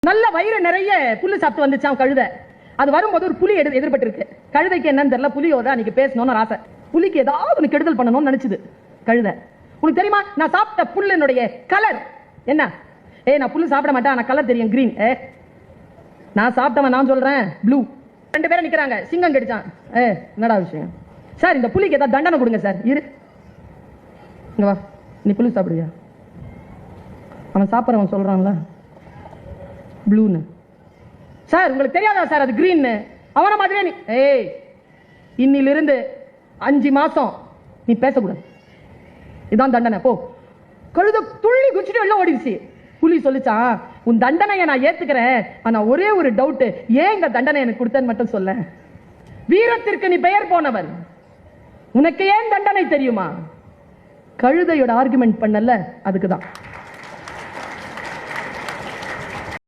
நல்ல வயிறு நிறைய புல்லு சாப்பிட்டு வந்துச்சான் கழுதை. அது வரும்போது ஒரு புலி எதிர்பட்டு இருக்கு. கழுதைக்கு என்னன்னு தெரியல, புலியோட அன்னைக்கு பேசணும்னு ஆசை. புலிக்கு ஏதாவது ஒன்று கெடுதல் பண்ணணும்னு நினைச்சுது கழுதை. உனக்கு தெரியுமா நான் சாப்பிட்ட புல்லினுடைய கலர் என்ன? நான் புல்லு சாப்பிட மாட்டேன், ஆனா கலர் தெரியும், கிரீன். நான் சாப்பிட்டவன் நான் சொல்றேன் ப்ளூ. 2 பேரும் நிக்கிறாங்க, சிங்கம் கடிச்சான். என்னடா விஷயம் சார்? இந்த புலிக்கு ஏதாவது தண்டனை கொடுங்க சார். இரு இங்க வா, நீ புல்லு சாப்பிடுவியா? அவன் சாப்பிட்றவன் சொல்றான்ல ப்ளூன்னு. சார் உங்களுக்கு தெரியாதா சார் அது கிரீன்? அவன மாதிரியே நீ இன்னிலிருந்து 5 மாசம் நீ பேசக்கூடாது, இதான் தண்டனை, போ. கழுத துள்ளி குச்சிட்டு வெளில ஓடிடுச்சு. புலி சொல்லிச்சான், உன் தண்டனையை நான் ஏத்துக்கிறேன், ஆனா ஒரே ஒரு டவுட், ஏன் இந்த தண்டனை எனக்கு கொடுத்தேன்னு மட்டும் சொல்ல. வீரத்திற்கு நீ பெயர் போனவன், உனக்கு ஏன் தண்டனை தெரியுமா? கழுதையோட ஆர்குமெண்ட் பண்ணல, அதுக்குதான்.